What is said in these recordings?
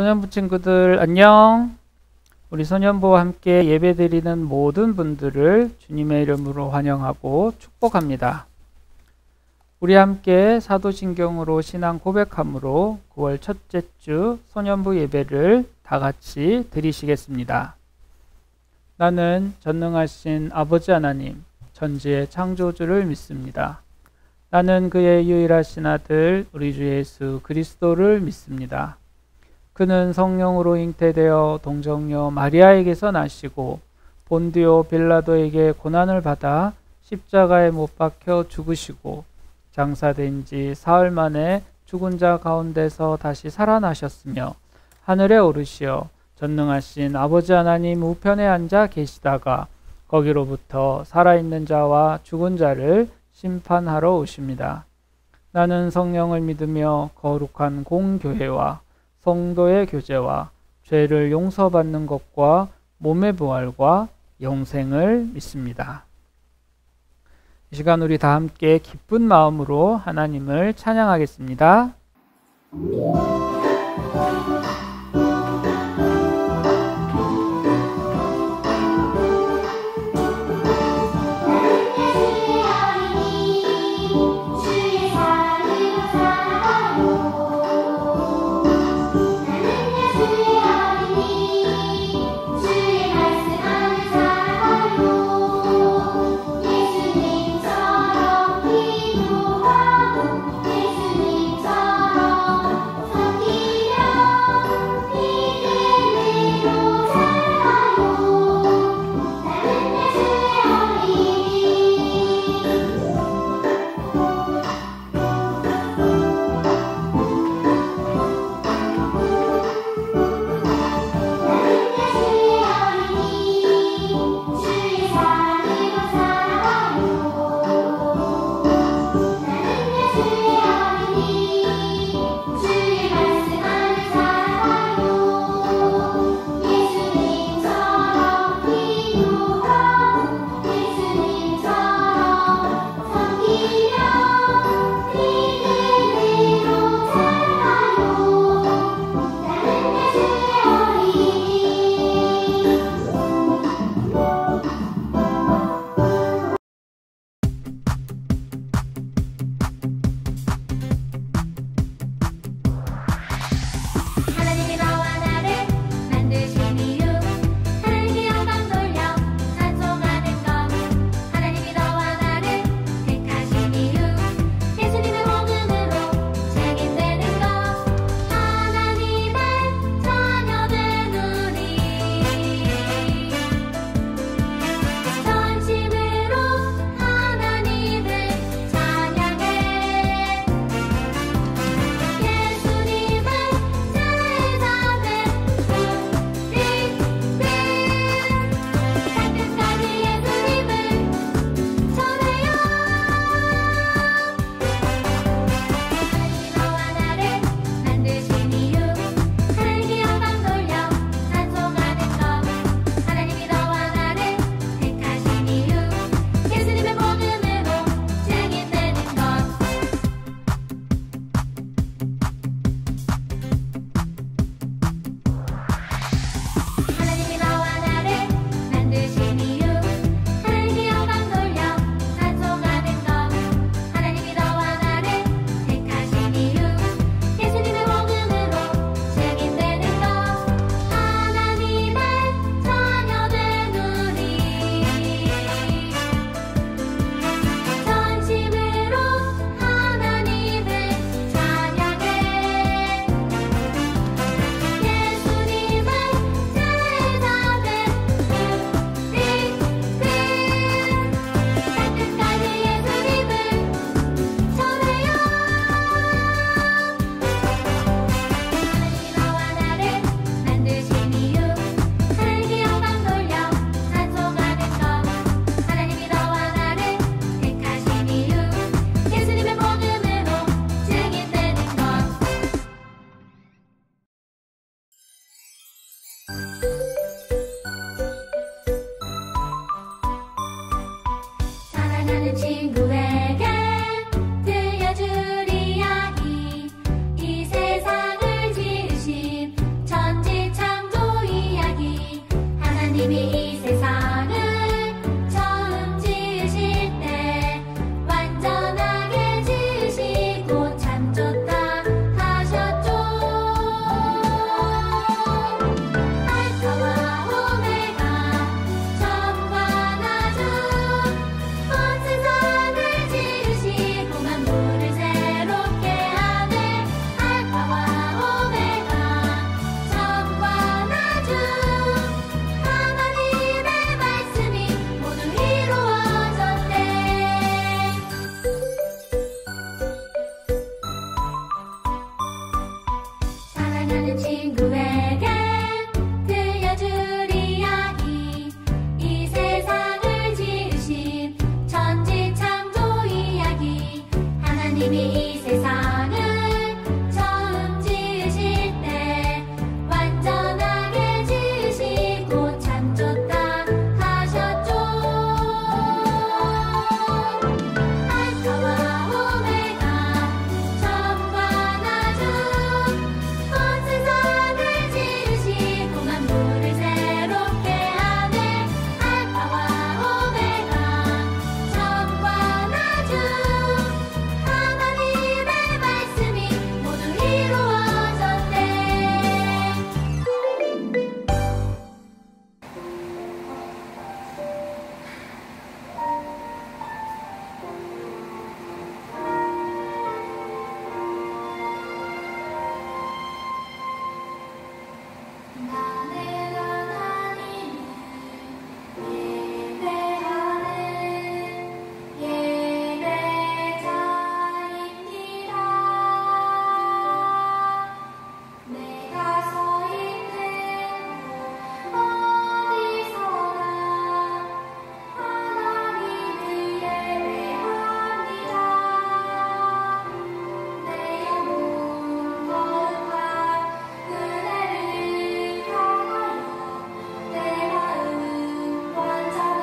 소년부 친구들 안녕. 우리 소년부와 함께 예배드리는 모든 분들을 주님의 이름으로 환영하고 축복합니다. 우리 함께 사도신경으로 신앙 고백함으로 9월 첫째 주 소년부 예배를 다 같이 드리시겠습니다. 나는 전능하신 아버지 하나님, 전지의 창조주를 믿습니다. 나는 그의 유일하신 아들 우리 주 예수 그리스도를 믿습니다. 그는 성령으로 잉태되어 동정녀 마리아에게서 나시고 본디오 빌라도에게 고난을 받아 십자가에 못 박혀 죽으시고 장사된 지 사흘 만에 죽은 자 가운데서 다시 살아나셨으며 하늘에 오르시어 전능하신 아버지 하나님 우편에 앉아 계시다가 거기로부터 살아있는 자와 죽은 자를 심판하러 오십니다. 나는 성령을 믿으며 거룩한 공교회와 성도의 교제와 죄를 용서받는 것과 몸의 부활과 영생을 믿습니다. 이 시간 우리 다 함께 기쁜 마음으로 하나님을 찬양하겠습니다. 사랑하는 친구에게 들려줄 이야기, 이 세상을 지으신 천 사랑하는 친구에게 들려줄 이야기 이 세상을 지으신 천지창조 이야기 하나님이 이 세상을 처음 지으실 때 완전하게 지으시고 참 좋다 하셨죠. 알파와 오메가 처음과 나중 온 세상을 지으시고 만물을 새롭게 하네. 알파와 오메가 처음과 나중 하나님의 말씀이 모두 이루어졌네. 나는 하나님을 예배하는 예배자입니다. 내가 서 있는 곳 어디서나 하나님을 예배합니다. 내 영혼 거룩한 은혜를 향하여 내 마음 완전한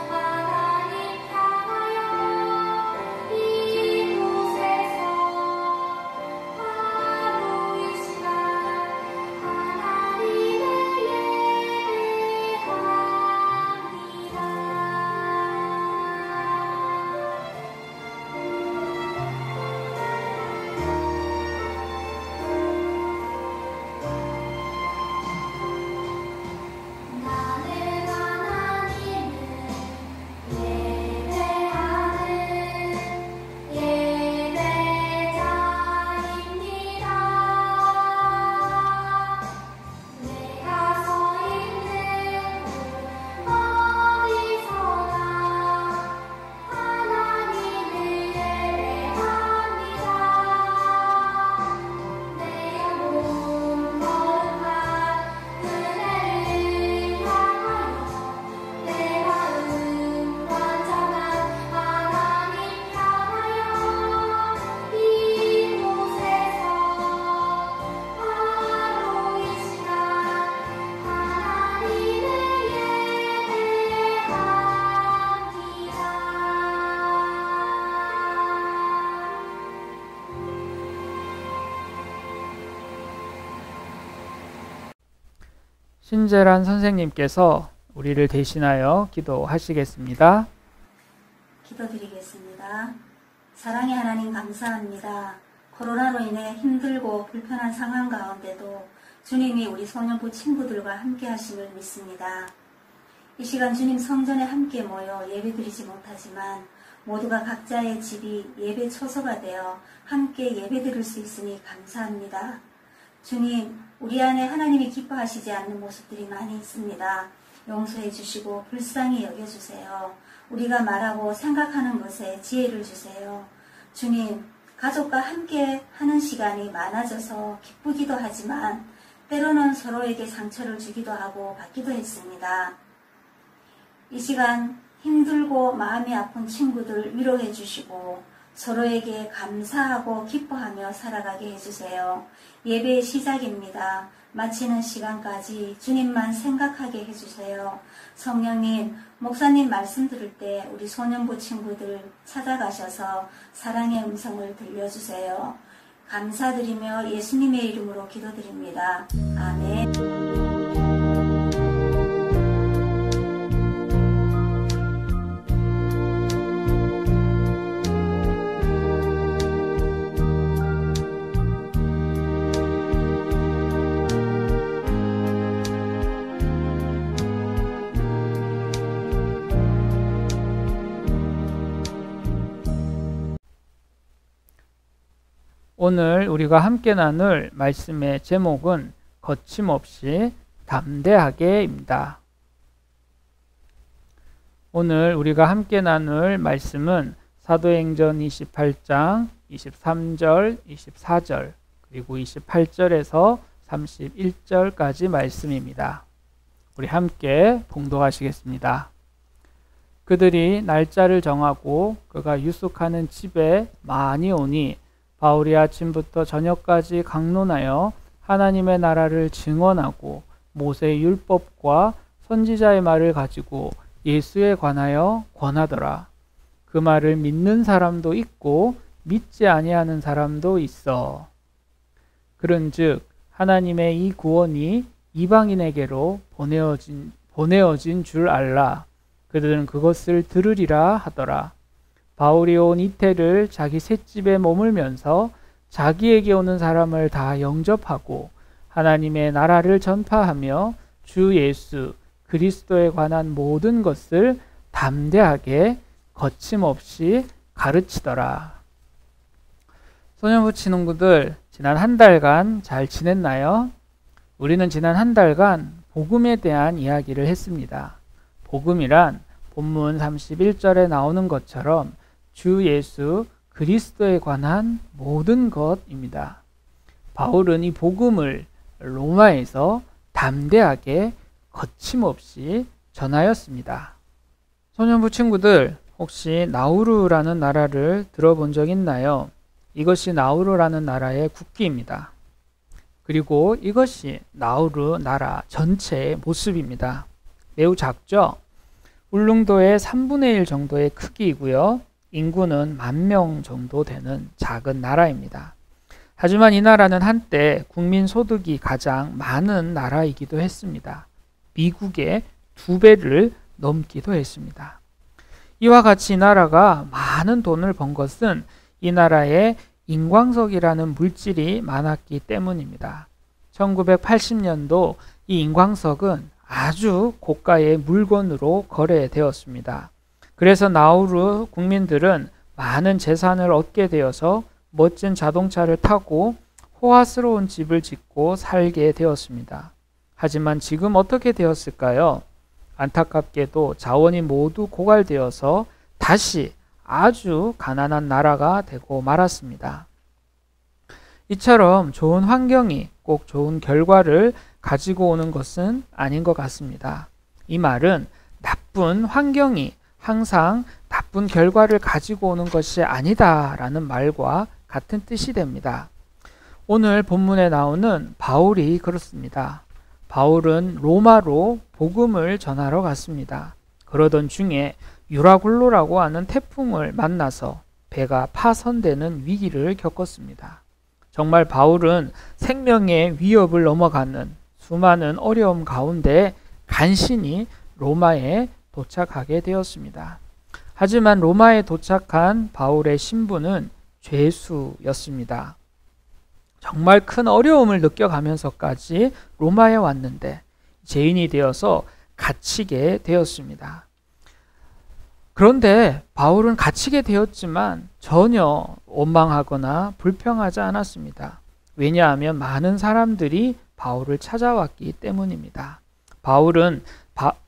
하나님 향하여 이곳에서 하루 이 시간 하나님을 예배합니다. 나는 하나님을 예배하는 예배자입니다. 내가 서 있는 곳 어디서나 하나님을 예배합니다. 내 영혼 거룩한 은혜를 향하여 내 마음 완전한 하나님 향하여 이곳에서 하루 이 시간 하나님을 신재란 선생님께서 우리를 대신하여 기도하시겠습니다. 기도드리겠습니다. 사랑의 하나님 감사합니다. 코로나로 인해 힘들고 불편한 상황 가운데도 주님이 우리 소년부 친구들과 함께 하심을 믿습니다. 이 시간 주님 성전에 함께 모여 예배드리지 못하지만 모두가 각자의 집이 예배 초소가 되어 함께 예배드릴 수 있으니 감사합니다. 주님, 우리 안에 하나님이 기뻐하시지 않는 모습들이 많이 있습니다. 용서해 주시고 불쌍히 여겨주세요. 우리가 말하고 생각하는 것에 지혜를 주세요. 주님, 가족과 함께 하는 시간이 많아져서 기쁘기도 하지만 때로는 서로에게 상처를 주기도 하고 받기도 했습니다. 이 시간 힘들고 마음이 아픈 친구들 위로해 주시고 서로에게 감사하고 기뻐하며 살아가게 해주세요. 예배의 시작입니다. 마치는 시간까지 주님만 생각하게 해주세요. 성령님, 목사님 말씀 들을 때 우리 소년부 친구들 찾아가셔서 사랑의 음성을 들려주세요. 감사드리며 예수님의 이름으로 기도드립니다. 아멘. 오늘 우리가 함께 나눌 말씀의 제목은 거침없이 담대하게입니다. 오늘 우리가 함께 나눌 말씀은 사도행전 28장 23절, 24절 그리고 28절에서 31절까지 말씀입니다. 우리 함께 봉독하시겠습니다. 그들이 날짜를 정하고 그가 유숙하는 집에 많이 오니 바울이 아침부터 저녁까지 강론하여 하나님의 나라를 증언하고 모세의 율법과 선지자의 말을 가지고 예수에 관하여 권하더라. 그 말을 믿는 사람도 있고 믿지 아니하는 사람도 있어. 그런즉 하나님의 이 구원이 이방인에게로 보내어진 줄 알라. 그들은 그것을 들으리라 하더라. 바울이 온 이태를 자기 셋집에 머물면서 자기에게 오는 사람을 다 영접하고 하나님의 나라를 전파하며 주 예수 그리스도에 관한 모든 것을 담대하게 거침없이 가르치더라. 소년부 친구들, 지난 한 달간 잘 지냈나요? 우리는 지난 한 달간 복음에 대한 이야기를 했습니다. 복음이란 본문 31절에 나오는 것처럼 주 예수 그리스도에 관한 모든 것입니다. 바울은 이 복음을 로마에서 담대하게 거침없이 전하였습니다. 소년부 친구들, 혹시 나우루라는 나라를 들어본 적 있나요? 이것이 나우루라는 나라의 국기입니다. 그리고 이것이 나우루 나라 전체의 모습입니다. 매우 작죠? 울릉도의 3분의 1 정도의 크기이고요. 인구는 10,000명 정도 되는 작은 나라입니다. 하지만 이 나라는 한때 국민 소득이 가장 많은 나라이기도 했습니다. 미국의 2배를 넘기도 했습니다. 이와 같이 이 나라가 많은 돈을 번 것은 이 나라에 인광석이라는 물질이 많았기 때문입니다. 1980년도 이 인광석은 아주 고가의 물건으로 거래되었습니다. 그래서 나우루 국민들은 많은 재산을 얻게 되어서 멋진 자동차를 타고 호화스러운 집을 짓고 살게 되었습니다. 하지만 지금 어떻게 되었을까요? 안타깝게도 자원이 모두 고갈되어서 다시 아주 가난한 나라가 되고 말았습니다. 이처럼 좋은 환경이 꼭 좋은 결과를 가지고 오는 것은 아닌 것 같습니다. 이 말은 나쁜 환경이 항상 나쁜 결과를 가지고 오는 것이 아니다라는 말과 같은 뜻이 됩니다. 오늘 본문에 나오는 바울이 그렇습니다. 바울은 로마로 복음을 전하러 갔습니다. 그러던 중에 유라굴로라고 하는 태풍을 만나서 배가 파손되는 위기를 겪었습니다. 정말 바울은 생명의 위협을 넘어가는 수많은 어려움 가운데 간신히 로마에 도착하게 되었습니다. 하지만 로마에 도착한 바울의 신분은 죄수였습니다. 정말 큰 어려움을 느껴가면서까지 로마에 왔는데 죄인이 되어서 갇히게 되었습니다. 그런데 바울은 갇히게 되었지만 전혀 원망하거나 불평하지 않았습니다. 왜냐하면 많은 사람들이 바울을 찾아왔기 때문입니다.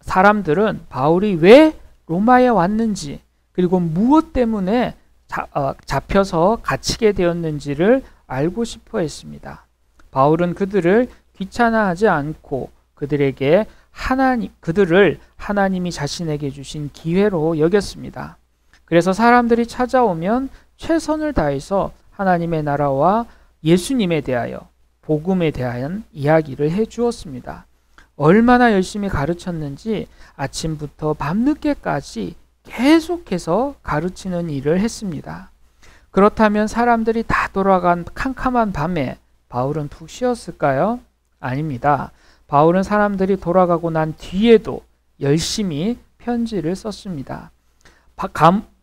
사람들은 바울이 왜 로마에 왔는지 그리고 무엇 때문에 잡혀서 갇히게 되었는지를 알고 싶어 했습니다. 바울은 그들을 귀찮아하지 않고 그들을 하나님이 자신에게 주신 기회로 여겼습니다. 그래서 사람들이 찾아오면 최선을 다해서 하나님의 나라와 예수님에 대하여 복음에 대한 이야기를 해 주었습니다. 얼마나 열심히 가르쳤는지 아침부터 밤늦게까지 계속해서 가르치는 일을 했습니다. 그렇다면 사람들이 다 돌아간 캄캄한 밤에 바울은 푹 쉬었을까요? 아닙니다. 바울은 사람들이 돌아가고 난 뒤에도 열심히 편지를 썼습니다.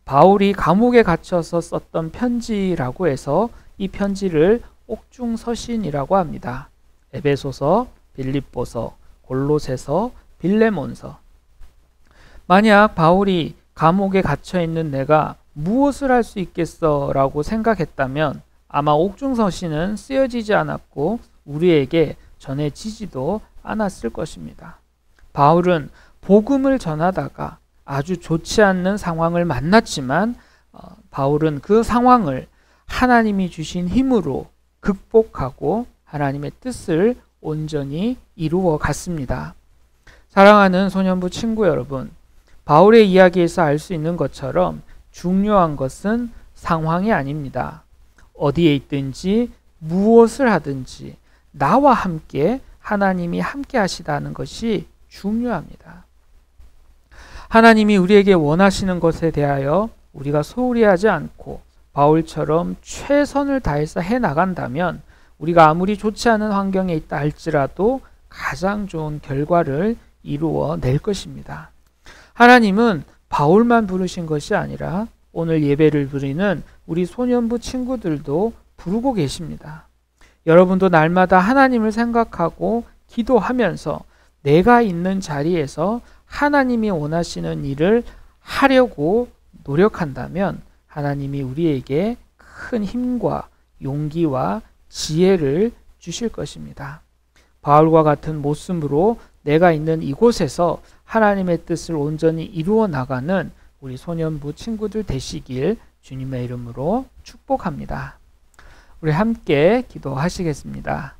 바울이 감옥에 갇혀서 썼던 편지라고 해서 이 편지를 옥중서신이라고 합니다. 에베소서, 빌립보서, 골로새서, 빌레몬서. 만약 바울이 감옥에 갇혀 있는 내가 무엇을 할 수 있겠어 라고 생각했다면 아마 옥중서신은 쓰여지지 않았고 우리에게 전해지지도 않았을 것입니다. 바울은 복음을 전하다가 아주 좋지 않는 상황을 만났지만 바울은 그 상황을 하나님이 주신 힘으로 극복하고 하나님의 뜻을 온전히 이루어 갔습니다. 사랑하는 소년부 친구 여러분, 바울의 이야기에서 알 수 있는 것처럼 중요한 것은 상황이 아닙니다. 어디에 있든지 무엇을 하든지 나와 함께 하나님이 함께 하시다는 것이 중요합니다. 하나님이 우리에게 원하시는 것에 대하여 우리가 소홀히 하지 않고 바울처럼 최선을 다해서 해나간다면 우리가 아무리 좋지 않은 환경에 있다 할지라도 가장 좋은 결과를 이루어 낼 것입니다. 하나님은 바울만 부르신 것이 아니라 오늘 예배를 드리는 우리 소년부 친구들도 부르고 계십니다. 여러분도 날마다 하나님을 생각하고 기도하면서 내가 있는 자리에서 하나님이 원하시는 일을 하려고 노력한다면 하나님이 우리에게 큰 힘과 용기와 지혜를 주실 것입니다. 바울과 같은 모습으로 내가 있는 이곳에서 하나님의 뜻을 온전히 이루어 나가는 우리 소년부 친구들 되시길 주님의 이름으로 축복합니다. 우리 함께 기도하시겠습니다.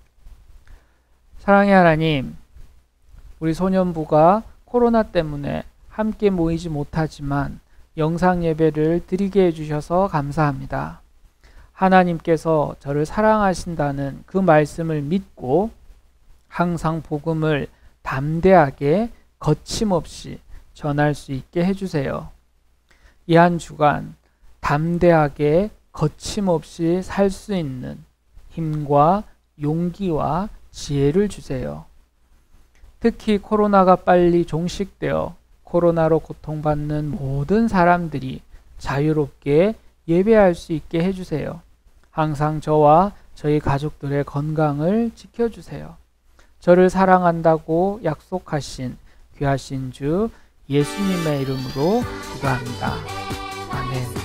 사랑의 하나님, 우리 소년부가 코로나 때문에 함께 모이지 못하지만 영상 예배를 드리게 해주셔서 감사합니다. 하나님께서 저를 사랑하신다는 그 말씀을 믿고 항상 복음을 담대하게 거침없이 전할 수 있게 해주세요. 이 한 주간 담대하게 거침없이 살 수 있는 힘과 용기와 지혜를 주세요. 특히 코로나가 빨리 종식되어 코로나로 고통받는 모든 사람들이 자유롭게 예배할 수 있게 해주세요. 항상 저와 저희 가족들의 건강을 지켜주세요. 저를 사랑한다고 약속하신 귀하신 주 예수님의 이름으로 기도합니다. 아멘.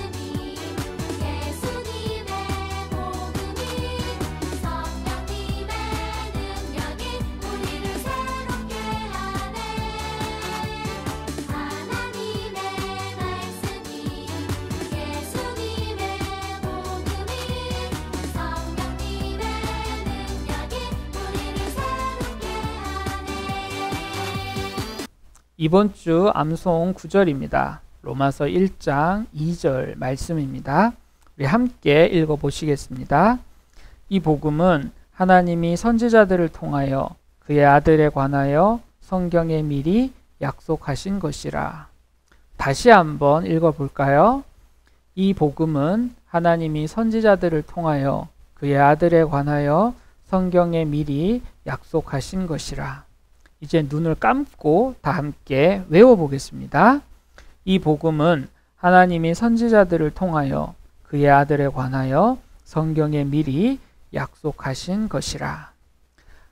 이번 주 암송 구절입니다. 로마서 1장 2절 말씀입니다. 우리 함께 읽어보시겠습니다. 이 복음은 하나님이 선지자들을 통하여 그의 아들에 관하여 성경에 미리 약속하신 것이라. 다시 한번 읽어볼까요? 이 복음은 하나님이 선지자들을 통하여 그의 아들에 관하여 성경에 미리 약속하신 것이라. 이제 눈을 감고 다 함께 외워보겠습니다. 이 복음은 하나님이 선지자들을 통하여 그의 아들에 관하여 성경에 미리 약속하신 것이라.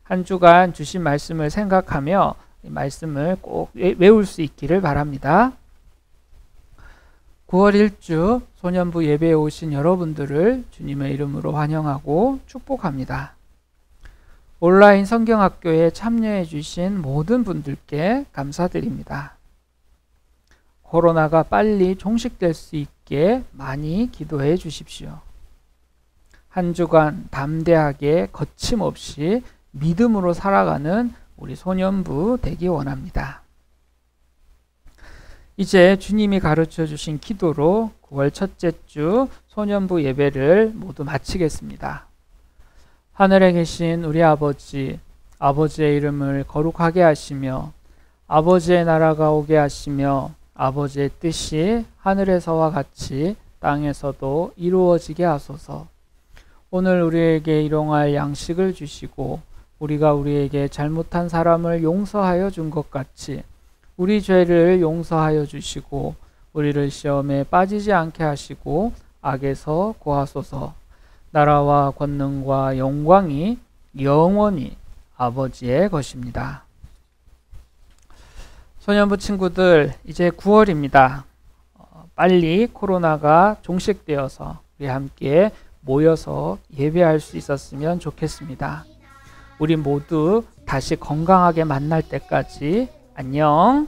한 주간 주신 말씀을 생각하며 이 말씀을 꼭 외울 수 있기를 바랍니다. 9월 1주 소년부 예배에 오신 여러분들을 주님의 이름으로 환영하고 축복합니다. 온라인 성경학교에 참여해 주신 모든 분들께 감사드립니다. 코로나가 빨리 종식될 수 있게 많이 기도해 주십시오. 한 주간 담대하게 거침없이 믿음으로 살아가는 우리 소년부 되기 원합니다. 이제 주님이 가르쳐 주신 기도로 9월 첫째 주 소년부 예배를 모두 마치겠습니다. 하늘에 계신 우리 아버지, 아버지의 이름을 거룩하게 하시며 아버지의 나라가 오게 하시며 아버지의 뜻이 하늘에서와 같이 땅에서도 이루어지게 하소서. 오늘 우리에게 일용할 양식을 주시고 우리가 우리에게 잘못한 사람을 용서하여 준 것 같이 우리 죄를 용서하여 주시고 우리를 시험에 빠지지 않게 하시고 악에서 구하소서. 나라와 권능과 영광이 영원히 아버지의 것입니다. 소년부 친구들, 이제 9월입니다. 빨리 코로나가 종식되어서 우리 함께 모여서 예배할 수 있었으면 좋겠습니다. 우리 모두 다시 건강하게 만날 때까지 안녕.